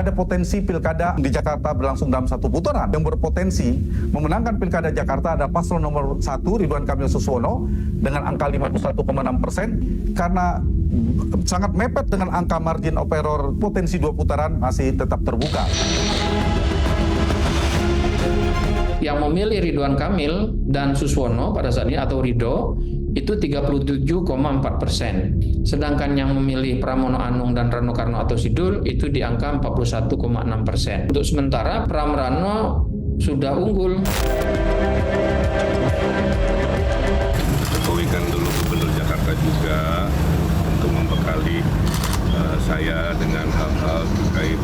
ada potensi pilkada di Jakarta berlangsung dalam satu putaran. Yang berpotensi memenangkan pilkada Jakarta ada paslon nomor 1 Ridwan Kamil Suswono dengan angka 51,6% karena sangat mepet dengan angka margin of error, potensi 2 putaran masih tetap terbuka. Yang memilih Ridwan Kamil dan Suswono pada saat ini atau Ridho itu 37,4%. Sedangkan yang memilih Pramono Anung dan Rano Karno atau Sidul itu di angka 41,6%. Untuk sementara Pram Rano sudah unggul. Jokowi kan dulu Gubernur Jakarta juga untuk membekali saya dengan hal-hal terkait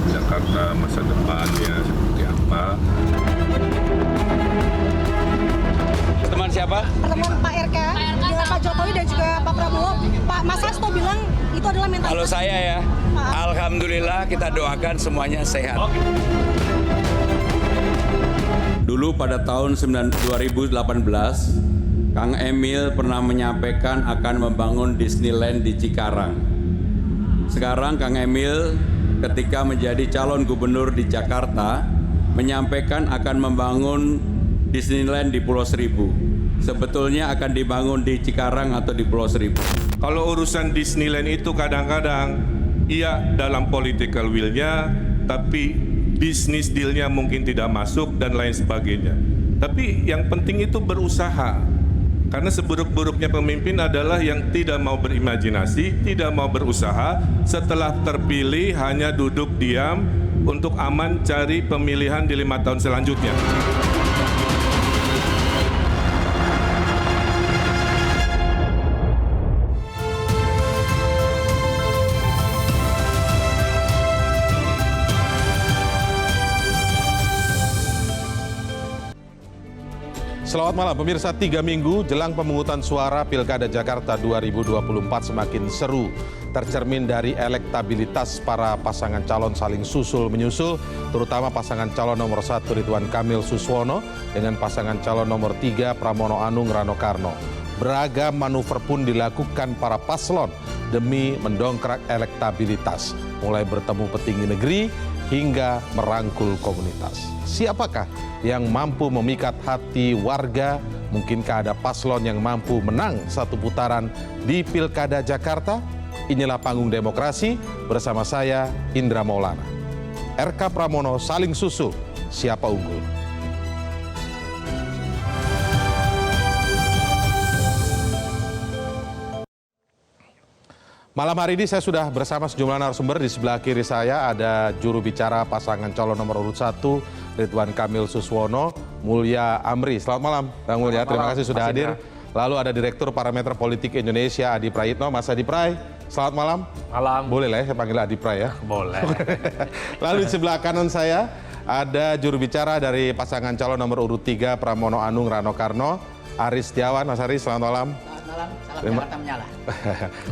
Jakarta masa depannya seperti apa. Teman siapa? Pertemuan Pak RK dengan Pak Jokowi dan juga Pak Prabowo. Pak Mas Hasto bilang itu adalah mental. Kalau saya ya, alhamdulillah kita doakan semuanya sehat. Dulu pada tahun 2018, Kang Emil pernah menyampaikan akan membangun Disneyland di Cikarang. Sekarang Kang Emil ketika menjadi calon gubernur di Jakarta menyampaikan akan membangun Disneyland di Pulau Seribu. Sebetulnya akan dibangun di Cikarang atau di Pulau Seribu. Kalau urusan Disneyland itu kadang-kadang iya dalam political will-nya, tapi bisnis deal-nya mungkin tidak masuk dan lain sebagainya. Tapi yang penting itu berusaha. Karena seburuk-buruknya pemimpin adalah yang tidak mau berimajinasi, tidak mau berusaha, setelah terpilih hanya duduk diam untuk aman cari pemilihan di 5 tahun selanjutnya. Selamat malam pemirsa, 3 minggu jelang pemungutan suara Pilkada Jakarta 2024 semakin seru. Tercermin dari elektabilitas para pasangan calon saling susul-menyusul, terutama pasangan calon nomor 1 Ridwan Kamil Suswono dengan pasangan calon nomor 3 Pramono Anung Rano Karno. Beragam manuver pun dilakukan para paslon demi mendongkrak elektabilitas, mulai bertemu petinggi negeri hingga merangkul komunitas. Siapakah yang mampu memikat hati warga? Mungkinkah ada paslon yang mampu menang satu putaran di Pilkada Jakarta? Inilah Panggung Demokrasi bersama saya, Indra Maulana. RK Pramono saling susul, siapa unggul? Malam hari ini saya sudah bersama sejumlah narasumber. Di sebelah kiri saya ada juru bicara pasangan calon nomor urut 1 Ridwan Kamil Suswono, Mulya Amri. Selamat malam Bang Mulya, terima kasih sudah hadir. Lalu ada Direktur Parameter Politik Indonesia Adi Prayitno. Mas Adi Pray, selamat malam. Malam. Boleh lah ya saya panggil Adi Pray ya? Boleh. Lalu di sebelah kanan saya ada juru bicara dari pasangan calon nomor urut 3 Pramono Anung Rano Karno, Aris Setiawan. Mas Aris, selamat malam. Salam Jakarta menyala.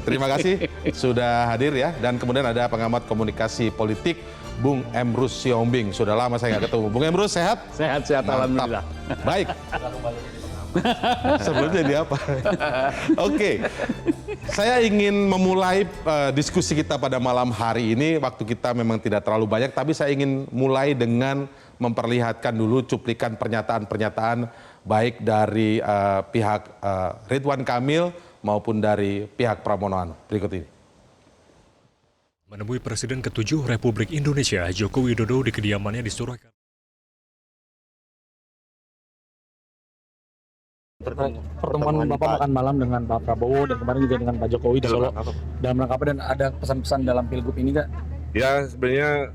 Terima kasih sudah hadir ya. Dan kemudian ada pengamat komunikasi politik Bung Emrus Siombing. Sudah lama saya nggak ketemu. Bung Emrus sehat? Sehat, alhamdulillah. Baik. Sebelumnya jadi apa? Oke. Saya ingin memulai diskusi kita pada malam hari ini. Waktu kita memang tidak terlalu banyak, tapi saya ingin mulai dengan memperlihatkan dulu cuplikan pernyataan-pernyataan baik dari pihak Ridwan Kamil maupun dari pihak Pramono Anung. Berikut ini. Menemui Presiden ke-7 Republik Indonesia, Joko Widodo di kediamannya di Surakarta. Pertemuan Bapak makan malam dengan Pak Prabowo dan kemarin juga dengan Pak Jokowi di Solo. Dalam rangka apa dan ada pesan-pesan dalam pilgub ini Kak? Ya sebenarnya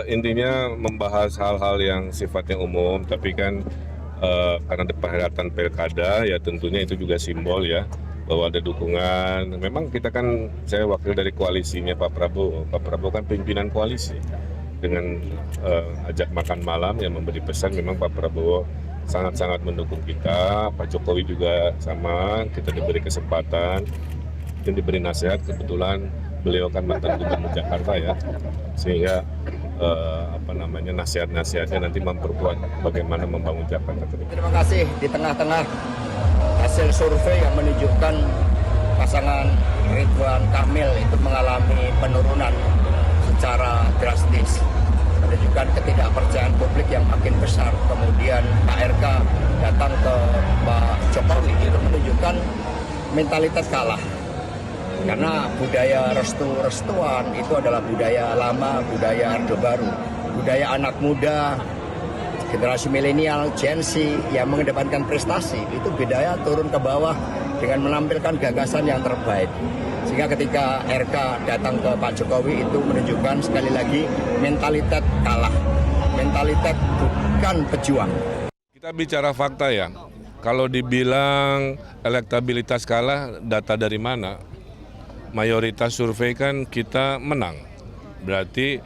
intinya membahas hal-hal yang sifatnya umum, tapi kan karena ada perhelatan pilkada ya tentunya itu juga simbol ya bahwa ada dukungan. Memang kita kan, saya wakil dari koalisinya Pak Prabowo. Pak Prabowo kan pimpinan koalisi. Dengan ajak makan malam yang memberi pesan, memang Pak Prabowo sangat-sangat mendukung kita. Pak Jokowi juga sama, kita diberi kesempatan dan diberi nasihat. Kebetulan beliau kan mantan gubernur Jakarta ya, sehingga nasihat-nasihatnya nanti memperkuat bagaimana membangun Jakarta ke depan. Terima kasih. Di tengah-tengah hasil survei yang menunjukkan pasangan Ridwan Kamil itu mengalami penurunan secara drastis, menunjukkan ketidakpercayaan publik yang makin besar. Kemudian Pak RK datang ke Pak Jokowi, itu menunjukkan mentalitas kalah. Karena budaya restu-restuan itu adalah budaya lama, budaya Orde Baru, budaya anak muda, generasi milenial, Gen Z yang mengedepankan prestasi, itu budaya turun ke bawah dengan menampilkan gagasan yang terbaik. Sehingga ketika RK datang ke Pak Jokowi itu menunjukkan sekali lagi mentalitas kalah, mentalitas bukan pejuang. Kita bicara fakta ya, kalau dibilang elektabilitas kalah, data dari mana? Mayoritas survei kan kita menang, berarti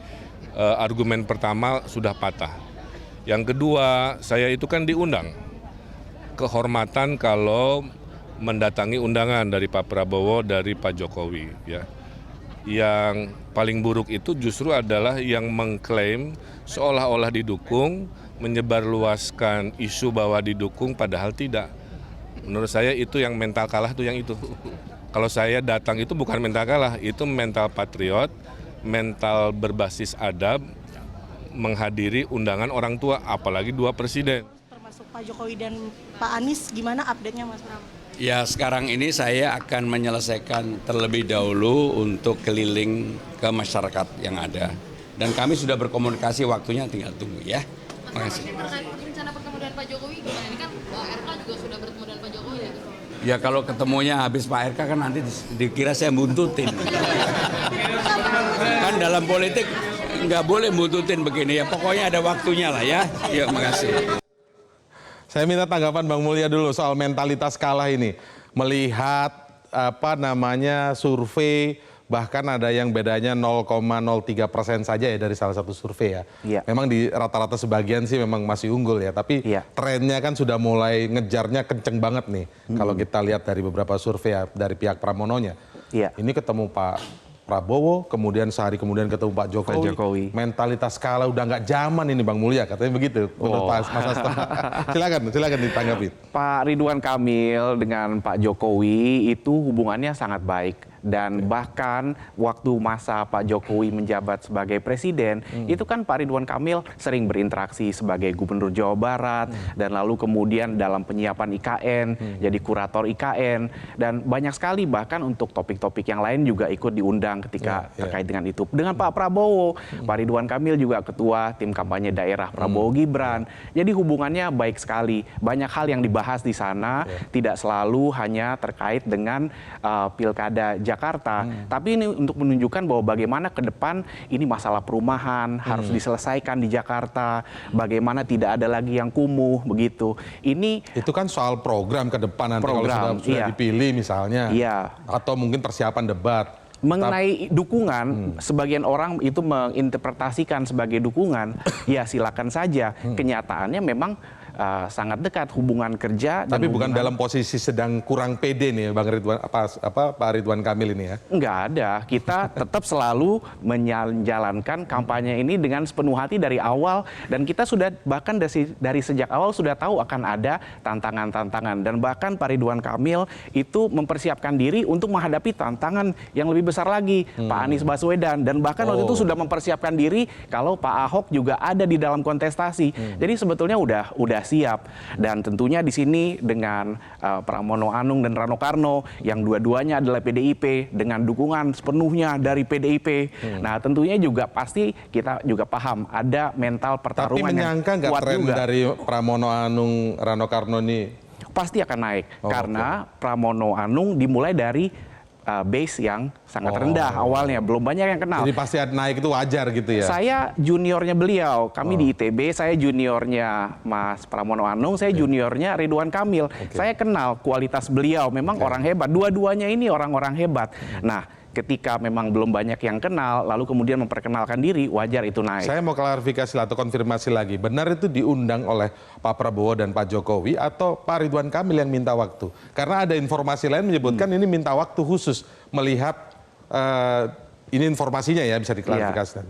argumen pertama sudah patah. Yang kedua, saya itu kan diundang, kehormatan kalau mendatangi undangan dari Pak Prabowo, dari Pak Jokowi. Ya. Yang paling buruk itu justru adalah yang mengklaim seolah-olah didukung, menyebarluaskan isu bahwa didukung padahal tidak. Menurut saya itu yang mental kalah itu yang itu. Kalau saya datang itu bukan mental kalah, itu mental patriot, mental berbasis adab, menghadiri undangan orang tua, apalagi 2 presiden. Termasuk Pak Jokowi dan Pak Anies, gimana update-nya Mas Pram? Ya, sekarang ini saya akan menyelesaikan terlebih dahulu untuk keliling ke masyarakat yang ada. Dan kami sudah berkomunikasi, waktunya tinggal tunggu ya. Terima kasih. Rencana pertemuan dengan Pak Jokowi gimana? Ini kan RK juga sudah bertemu dengan Pak Jokowi ya? Ya kalau ketemunya habis Pak RK kan nanti dikira saya buntutin. Kan dalam politik nggak boleh buntutin begini ya. Pokoknya ada waktunya lah ya. Ya, makasih. Saya minta tanggapan Bang Mulya dulu soal mentalitas kalah ini. Melihat survei, bahkan ada yang bedanya 0,03% saja ya dari salah satu survei ya. Iya. Memang di rata-rata sebagian sih memang masih unggul ya, tapi trennya kan sudah mulai ngejarnya kenceng banget nih. Kalau kita lihat dari beberapa survei ya, dari pihak Pramononya. Iya. Ini ketemu Pak Prabowo, kemudian sehari kemudian ketemu Pak Jokowi. Mentalitas kalah udah nggak zaman ini Bang Mulya, katanya begitu. Menurut Mas Hasto. Silakan ditanggapi. Pak Ridwan Kamil dengan Pak Jokowi itu hubungannya sangat baik. Dan bahkan waktu masa Pak Jokowi menjabat sebagai presiden, itu kan Pak Ridwan Kamil sering berinteraksi sebagai gubernur Jawa Barat, dan lalu kemudian dalam penyiapan IKN, jadi kurator IKN, dan banyak sekali bahkan untuk topik-topik yang lain juga ikut diundang ketika terkait dengan itu. Dengan Pak Prabowo, Pak Ridwan Kamil juga ketua tim kampanye daerah Prabowo Gibran, jadi hubungannya baik sekali. Banyak hal yang dibahas di sana, tidak selalu hanya terkait dengan pilkada Jakarta, tapi ini untuk menunjukkan bahwa bagaimana ke depan ini masalah perumahan harus diselesaikan di Jakarta, bagaimana tidak ada lagi yang kumuh begitu. Ini itu kan soal program ke depan nanti kalau sudah dipilih misalnya, atau mungkin persiapan debat. Mengenai dukungan, sebagian orang itu menginterpretasikan sebagai dukungan, ya silakan saja. Kenyataannya memang sangat dekat hubungan kerja. Tapi bukan dalam posisi sedang kurang pede nih Bang Ridwan, Pak Ridwan Kamil ini ya? Enggak ada, kita tetap selalu menjalankan kampanye ini dengan sepenuh hati dari awal, dan kita sudah bahkan dari sejak awal sudah tahu akan ada tantangan-tantangan, dan bahkan Pak Ridwan Kamil itu mempersiapkan diri untuk menghadapi tantangan yang lebih besar lagi, Pak Anies Baswedan, dan bahkan waktu itu sudah mempersiapkan diri kalau Pak Ahok juga ada di dalam kontestasi. Jadi sebetulnya udah siap, dan tentunya di sini dengan Pramono Anung dan Rano Karno yang dua-duanya adalah PDIP dengan dukungan sepenuhnya dari PDIP. Nah tentunya juga pasti kita juga paham ada mental pertarungan. Tapi menyangka nggak tren juga dari Pramono Anung Rano Karno ini pasti akan naik karena Pramono Anung dimulai dari base yang sangat rendah awalnya, belum banyak yang kenal. Jadi pasti naik itu wajar gitu ya? Saya juniornya beliau, kami di ITB, saya juniornya Mas Pramono Anung, saya juniornya Ridwan Kamil. Saya kenal kualitas beliau, memang orang hebat. Dua-duanya ini orang-orang hebat. Nah, ketika memang belum banyak yang kenal, lalu kemudian memperkenalkan diri, wajar itu naik. Saya mau klarifikasi atau konfirmasi lagi. Benar itu diundang oleh Pak Prabowo dan Pak Jokowi atau Pak Ridwan Kamil yang minta waktu? Karena ada informasi lain menyebutkan ini minta waktu khusus melihat, ini informasinya ya bisa diklarifikasi.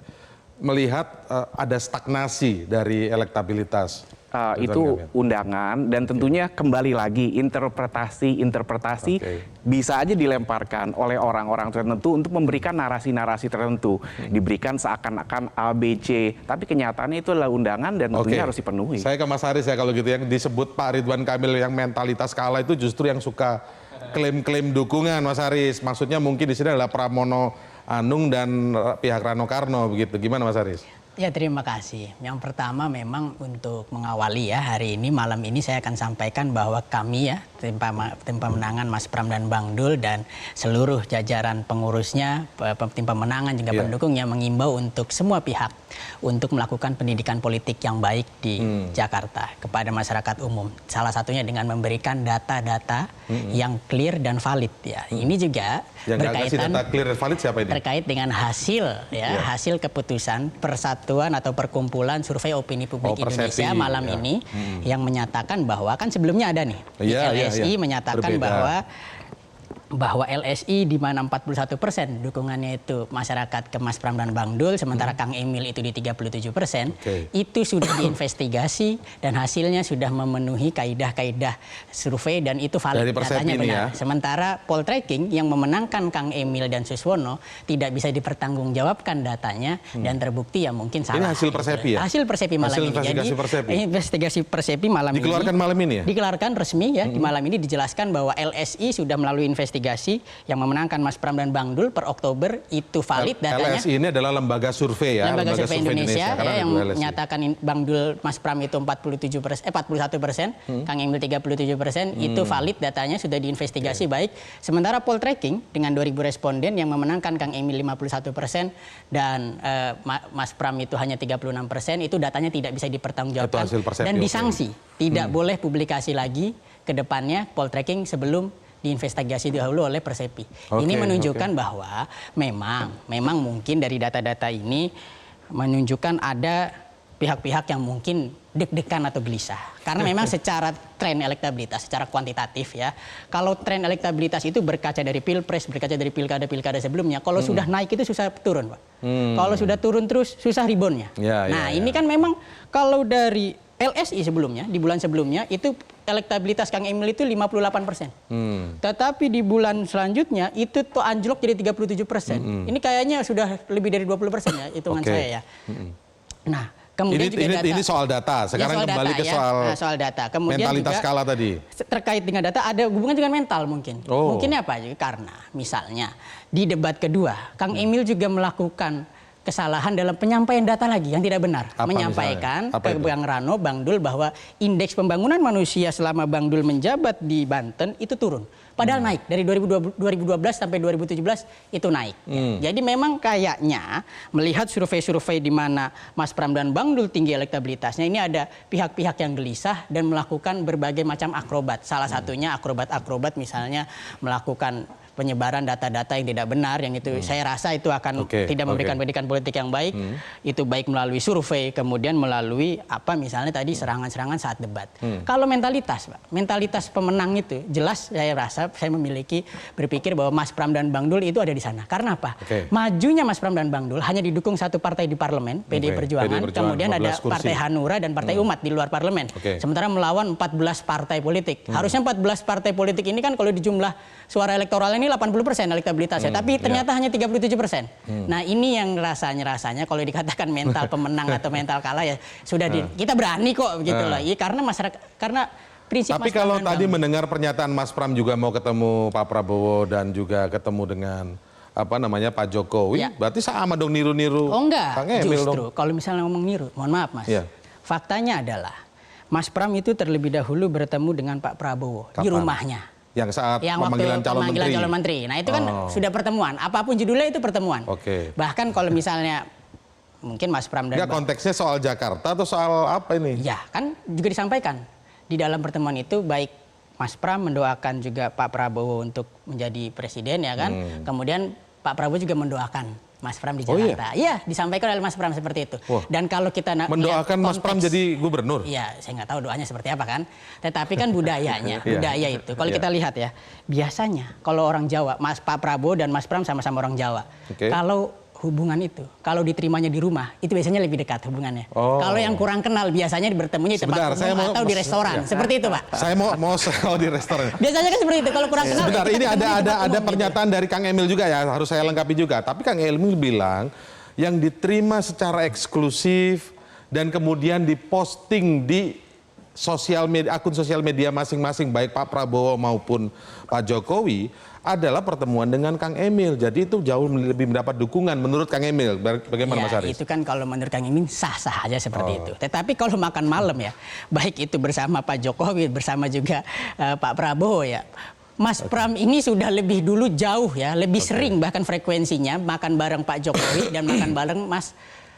Melihat ada stagnasi dari elektabilitas itu undangan, dan tentunya kembali lagi interpretasi bisa aja dilemparkan oleh orang-orang tertentu untuk memberikan narasi-narasi tertentu, diberikan seakan-akan A, B, C, tapi kenyataannya itu adalah undangan dan tentunya harus dipenuhi. Saya ke Mas Haris ya, kalau gitu yang disebut Pak Ridwan Kamil yang mentalitas kalah itu justru yang suka klaim-klaim dukungan, Mas Haris. Maksudnya mungkin di sini adalah Pramono Anung dan pihak Rano Karno begitu. Gimana Mas Haris? Ya, terima kasih. Yang pertama memang untuk mengawali ya, hari ini malam ini saya akan sampaikan bahwa kami ya tim pemenangan Mas Pram dan Bang Dul dan seluruh jajaran pengurusnya, tim pemenangan juga pendukungnya mengimbau untuk semua pihak untuk melakukan pendidikan politik yang baik di Jakarta kepada masyarakat umum. Salah satunya dengan memberikan data-data yang clear dan valid ya. Ini juga yang berkaitan data clear dan valid siapa ini? Terkait dengan hasil ya, hasil keputusan Persatuan atau Perkumpulan Survei Opini Publik Indonesia malam ini yang menyatakan bahwa kan sebelumnya ada nih LSI menyatakan bahwa LSI di mana 41% dukungannya itu masyarakat ke Mas Pram dan Bang Dul, sementara Kang Emil itu di 37%, itu sudah diinvestigasi dan hasilnya sudah memenuhi kaidah-kaidah survei dan itu valid, datanya benar. Sementara poltreking yang memenangkan Kang Emil dan Suswono tidak bisa dipertanggungjawabkan datanya dan terbukti ya mungkin salah. Ini hasil Persepi ya? Hasil Persepi malam ini. Investigasi Persepi. Investigasi Persepi malam dikeluarkan malam ini ya? Dikeluarkan resmi ya, di malam ini dijelaskan bahwa LSI sudah melalui investigasi yang memenangkan Mas Pram dan Bang Dul per Oktober itu valid datanya. LSI ini adalah lembaga survei ya, lembaga survei Indonesia ya, yang menyatakan Bang Dul Mas Pram itu 41%, Kang Emil 37%, itu valid datanya sudah diinvestigasi baik. Sementara poltreking dengan 2000 responden yang memenangkan Kang Emil 51% dan Mas Pram itu hanya 36%, itu datanya tidak bisa dipertanggungjawabkan dan disanksi. Tidak boleh publikasi lagi ke depannya poltreking sebelum diinvestigasi dahulu oleh Persepi. Ini menunjukkan bahwa memang mungkin dari data-data ini menunjukkan ada pihak-pihak yang mungkin deg-degan atau gelisah. Karena memang secara tren elektabilitas, secara kuantitatif ya, kalau tren elektabilitas itu berkaca dari Pilpres, berkaca dari pilkada-pilkada sebelumnya, kalau sudah naik itu susah turun, Pak. Kalau sudah turun terus susah reboundnya. Ini kan memang kalau dari LSI sebelumnya, di bulan sebelumnya itu elektabilitas Kang Emil itu 58%. Tetapi di bulan selanjutnya itu tuh anjlok jadi 37%. Ini kayaknya sudah lebih dari 20% ya hitungan saya ya. Nah, kemudian ini soal data. Sekarang kembali ke soal data. Kemudian mentalitas skala tadi. Terkait dengan data ada hubungan dengan mental mungkin. Mungkin apa? Karena misalnya di debat kedua Kang Emil juga melakukan kesalahan dalam penyampaian data lagi yang tidak benar. Menyampaikan ke Bang Rano, Bang Dul bahwa indeks pembangunan manusia selama Bang Dul menjabat di Banten itu turun. Padahal naik dari 2012 sampai 2017 itu naik. Jadi memang kayaknya melihat survei-survei di mana Mas Pram dan Bang Dul tinggi elektabilitasnya, ini ada pihak-pihak yang gelisah dan melakukan berbagai macam akrobat. Salah satunya akrobat-akrobat misalnya melakukan penyebaran data-data yang tidak benar, yang itu saya rasa itu akan tidak memberikan pendidikan politik yang baik. Itu baik melalui survei, kemudian melalui apa misalnya tadi serangan-serangan saat debat. Kalau mentalitas, Pak, mentalitas pemenang itu jelas saya rasa saya memiliki berpikir bahwa Mas Pram dan Bang Dul itu ada di sana. Karena apa? Majunya Mas Pram dan Bang Dul hanya didukung satu partai di parlemen, PDI Perjuangan, kemudian ada Partai Hanura dan Partai Umat di luar parlemen. Sementara melawan 14 partai politik. Harusnya 14 partai politik ini kan kalau dijumlah suara elektoral ini 80% elektabilitasnya, tapi ternyata hanya 37%. Nah, ini yang rasanya kalau dikatakan mental pemenang atau mental kalah ya sudah kita berani kok gitu loh. Karena masyarakat, karena prinsip. Tapi kalau tadi mendengar pernyataan Mas Pram juga mau ketemu Pak Prabowo dan juga ketemu dengan Pak Jokowi, berarti sama dong niru-niru. Enggak, justru kalau misalnya ngomong niru, mohon maaf Mas. Faktanya adalah Mas Pram itu terlebih dahulu bertemu dengan Pak Prabowo di rumahnya. Yang saat pemanggilan calon menteri. Nah itu kan sudah pertemuan. Apapun judulnya itu pertemuan. Bahkan kalau misalnya mungkin Mas Pram dan konteksnya soal Jakarta atau soal apa ini? Ya kan juga disampaikan di dalam pertemuan itu, baik Mas Pram mendoakan juga Pak Prabowo untuk menjadi presiden ya kan. Kemudian Pak Prabowo juga mendoakan Mas Pram di Jakarta. Iya, disampaikan oleh Mas Pram seperti itu. Dan kalau kita mendoakan Mas Pram jadi gubernur? Iya, saya nggak tahu doanya seperti apa kan. Tetapi kan budayanya, budaya itu. Kalau kita lihat ya, biasanya kalau orang Jawa, Pak Prabowo dan Mas Pram sama-sama orang Jawa. Kalau hubungan itu kalau diterimanya di rumah itu biasanya lebih dekat hubungannya. Kalau yang kurang kenal biasanya bertemunya di tempat umum atau di restoran. Seperti itu, Pak. Saya mau di restoran. Biasanya kan seperti itu. Kalau kurang kenal. Sebentar, ini ada pernyataan dari Kang Emil juga ya, harus saya lengkapi juga. Tapi Kang Emil bilang yang diterima secara eksklusif dan kemudian diposting di akun sosial media masing-masing baik Pak Prabowo maupun Pak Jokowi adalah pertemuan dengan Kang Emil. Jadi itu jauh lebih mendapat dukungan menurut Kang Emil. Bagaimana Mas Haris? Itu kan kalau menurut Kang Emil sah-sah aja seperti itu. Tetapi kalau makan malam ya, baik itu bersama Pak Jokowi, bersama juga Pak Prabowo ya, Mas Pram ini sudah lebih dulu jauh ya, lebih sering bahkan frekuensinya makan bareng Pak Jokowi dan makan bareng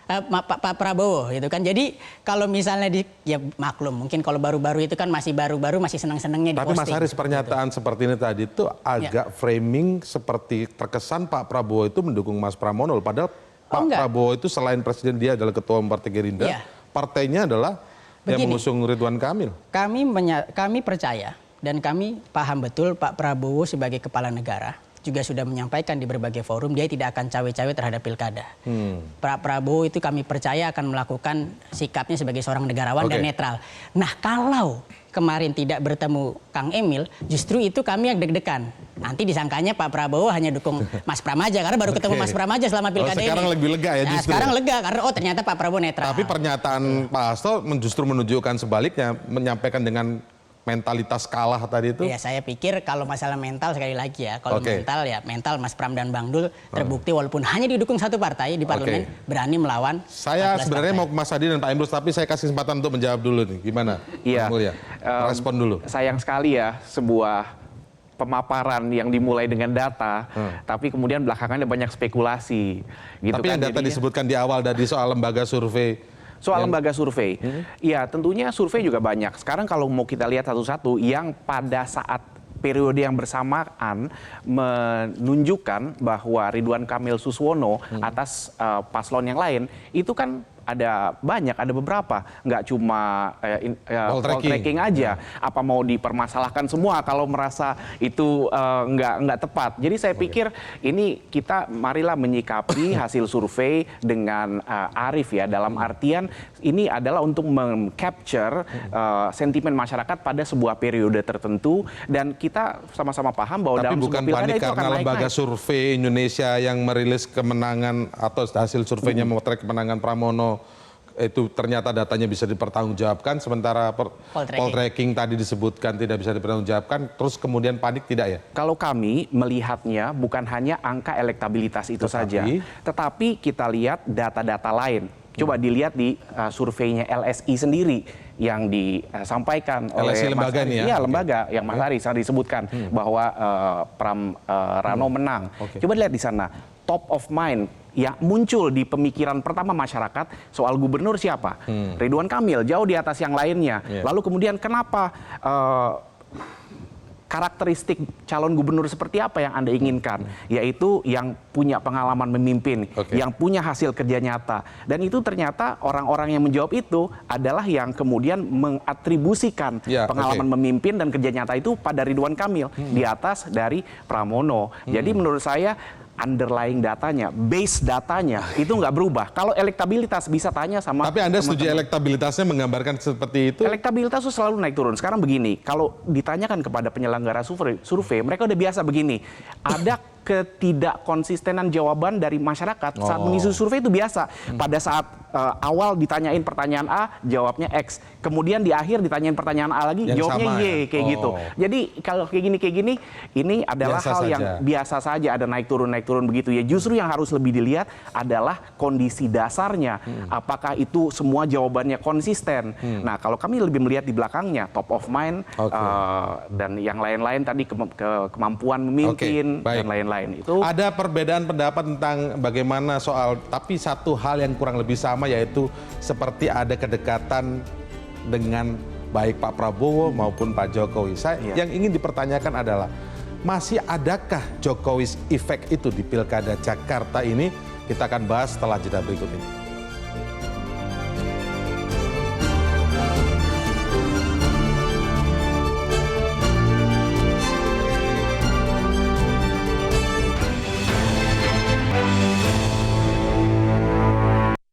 Pak Prabowo gitu kan. Jadi kalau misalnya ya maklum mungkin kalau baru-baru itu kan masih baru-baru masih senang-senangnya diposting. Tapi Mas Haris pernyataan gitu seperti ini tadi itu agak framing seperti terkesan Pak Prabowo itu mendukung Mas Pramono, padahal Prabowo itu selain presiden dia adalah ketua umum Partai Gerindra, partainya adalah yang mengusung Ridwan Kamil. Kami percaya dan kami paham betul Pak Prabowo sebagai kepala negara juga sudah menyampaikan di berbagai forum dia tidak akan cawe-cawe terhadap pilkada. Pak Prabowo itu kami percaya akan melakukan sikapnya sebagai seorang negarawan dan netral. Nah kalau kemarin tidak bertemu Kang Emil, justru itu kami yang deg-degan. Nanti disangkanya Pak Prabowo hanya dukung Mas Pram aja karena baru ketemu Mas Pram aja selama pilkada ini. Sekarang lebih lega ya justru. Sekarang lega karena ternyata Pak Prabowo netral. Tapi pernyataan Pak Hasto justru menunjukkan sebaliknya, menyampaikan dengan mentalitas kalah tadi itu? Ya saya pikir kalau masalah mental sekali lagi ya, kalau mental Mas Pram dan Bang Dul terbukti walaupun hanya didukung satu partai di parlemen berani melawan. Saya sebenarnya mau ke Mas Hadi dan Pak Emrus, tapi saya kasih kesempatan untuk menjawab dulu nih. Gimana? Iya. Respon dulu. Sayang sekali ya sebuah pemaparan yang dimulai dengan data, tapi kemudian belakangannya banyak spekulasi. Gitu tapi kan, yang data disebutkan di awal dari soal lembaga survei. Soal lembaga survei, ya tentunya survei juga banyak. Sekarang kalau mau kita lihat satu-satu, yang pada saat periode yang bersamaan menunjukkan bahwa Ridwan Kamil Suswono atas paslon yang lain, itu kan ada banyak, ada beberapa, nggak cuma poll tracking aja. Apa mau dipermasalahkan semua kalau merasa itu nggak tepat. Jadi saya pikir ini kita marilah menyikapi hasil survei dengan arif ya, dalam artian ini adalah untuk meng-capture sentimen masyarakat pada sebuah periode tertentu dan kita sama-sama paham bahwa dalam sebuah pilkada itu akan naik-naik. Tapi bukan panik karena lembaga survei Indonesia yang merilis kemenangan atau hasil surveinya memotret kemenangan Pramono itu ternyata datanya bisa dipertanggungjawabkan, sementara poll tracking tadi disebutkan tidak bisa dipertanggungjawabkan, terus kemudian panik tidak ya? Kalau kami melihatnya bukan hanya angka elektabilitas itu saja, tetapi kita lihat data-data lain. Coba dilihat di surveinya LSI sendiri yang disampaikan oleh LSI lembaga nih ya? Iya, lembaga yang Mas Haris disebutkan bahwa Pram Rano menang. Coba lihat di sana, top of mind yang muncul di pemikiran pertama masyarakat soal gubernur siapa? Ridwan Kamil, jauh di atas yang lainnya. Lalu kemudian kenapa karakteristik calon gubernur seperti apa yang Anda inginkan? Yaitu yang punya pengalaman memimpin, yang punya hasil kerja nyata. Dan itu ternyata orang-orang yang menjawab itu adalah yang kemudian mengatribusikan pengalaman memimpin dan kerja nyata itu pada Ridwan Kamil di atas dari Pramono. Jadi menurut saya underlying datanya, base datanya itu nggak berubah. Kalau elektabilitas bisa tanya sama. Tapi Anda setuju elektabilitasnya menggambarkan seperti itu? Elektabilitas itu selalu naik turun. Sekarang begini, kalau ditanyakan kepada penyelenggara survei, mereka udah biasa begini. Ada ketidakkonsistenan jawaban dari masyarakat saat mengisi survei itu biasa. Pada saat awal ditanyain pertanyaan A, jawabnya X. Kemudian di akhir ditanyain pertanyaan A lagi, yang jawabnya Y, kayak gitu. Jadi kalau kayak gini, ini adalah biasa hal saja. Yang biasa saja, ada naik turun begitu ya. Justru yang harus lebih dilihat adalah kondisi dasarnya. Apakah itu semua jawabannya konsisten? Nah, kalau kami lebih melihat di belakangnya, top of mind dan yang lain-lain tadi kemampuan memimpin dan lain-lain. Itu ada perbedaan pendapat tentang bagaimana soal, tapi satu hal yang kurang lebih sama yaitu seperti ada kedekatan dengan baik Pak Prabowo maupun Pak Jokowi. Yang ingin dipertanyakan adalah masih adakah Jokowi's effect itu di Pilkada Jakarta ini? Kita akan bahas setelah jeda berikut ini.